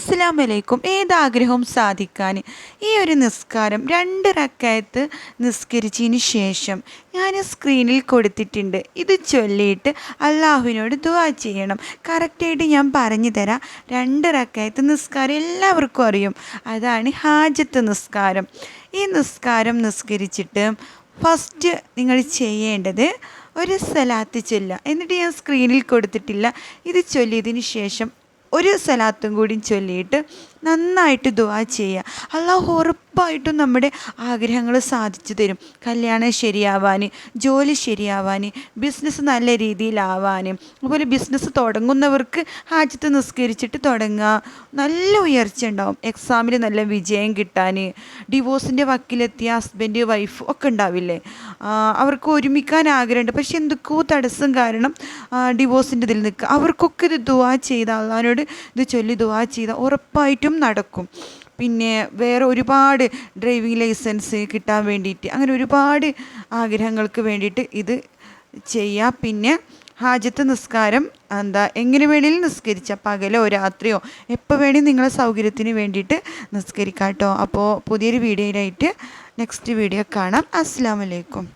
അസ്സലാമലൈക്കും. ഏതാഗ്രഹവും സാധിക്കാൻ ഈ ഒരു നിസ്കാരം 2 റക്അത്ത് നിസ്കരിച്ചതിന് ശേഷം ഞാൻ സ്ക്രീനിൽ കൊടുത്തിട്ടുണ്ട്. ഇത് ചൊല്ലിയിട്ട് അള്ളാഹുവിനോട് ദുആ ചെയ്യണം. കറക്റ്റായിട്ട് ഞാൻ പറഞ്ഞു തരാം. 2 റക്അത്ത് നിസ്കാരം എല്ലാവർക്കും അറിയും. അതാണ് ഹാജത്ത് നിസ്കാരം. ഈ നിസ്കാരം നിസ്കരിച്ചിട്ട് ഫസ്റ്റ് നിങ്ങൾ ചെയ്യേണ്ടത് ഒരു സലാത്ത് ചൊല്ലുക. എന്നിട്ട് ഞാൻ സ്ക്രീനിൽ കൊടുത്തിട്ടില്ല. ഇത് ചൊല്ലിയതിന് ശേഷം ഒരു സലാത്തും കൂടി ചൊല്ലിയിട്ട് നന്നായിട്ട് ദുആ ചെയ്യുക. അള്ളാഹു ഉറപ്പായിട്ടും നമ്മുടെ ആഗ്രഹങ്ങൾ സാധിച്ചു തരും. കല്യാണം ശരിയാവാൻ, ജോലി ശരിയാവാൻ, ബിസിനസ് നല്ല രീതിയിലാവാൻ, അതുപോലെ ബിസിനസ് തുടങ്ങുന്നവർക്ക് ഹാജത്ത് നിസ്കരിച്ചിട്ട് തുടങ്ങുക. നല്ല ഉയർച്ച ഉണ്ടാവും. എക്സാമിൽ നല്ല വിജയം കിട്ടാൻ, ഡിവോഴ്സിൻ്റെ വക്കിലെത്തിയ ഹസ്ബൻഡ് വൈഫ് ഒക്കെ ഉണ്ടാവില്ലേ, അവർക്ക് ഒരുമിക്കാൻ ആഗ്രഹമുണ്ട്, പക്ഷെ എന്തൊക്കെയോ തടസ്സം കാരണം ഡിവോഴ്സിൻ്റെ ഇതിൽ നിൽക്കുക. അവർക്കൊക്കെ ഇത് ദുആ ചെയ്ത അള്ളാഹിനോട് ഇത് ചൊല്ലി ദുആ ചെയ്ത ഉറപ്പായിട്ടും നടക്കും. പിന്നെ വേറെ ഒരുപാട് ഡ്രൈവിംഗ് ലൈസൻസ് കിട്ടാൻ വേണ്ടിയിട്ട് അങ്ങനെ ഒരുപാട് ആഗ്രഹങ്ങൾക്ക് വേണ്ടിയിട്ട് ഇത് ചെയ്യുക. പിന്നെ ഹാജത്ത് നിസ്കാരം എങ്ങനെ വേണമെങ്കിലും നിസ്കരിച്ചാൽ, പകലോ രാത്രിയോ എപ്പോൾ വേണമെങ്കിലും നിങ്ങളെ സൗകര്യത്തിന് വേണ്ടിയിട്ട് നിസ്കരിക്കാം കേട്ടോ. അപ്പോൾ പുതിയൊരു വീഡിയോയിലായിട്ട് നെക്സ്റ്റ് വീഡിയോ കാണാം. അസ്സലാമു അലൈക്കും.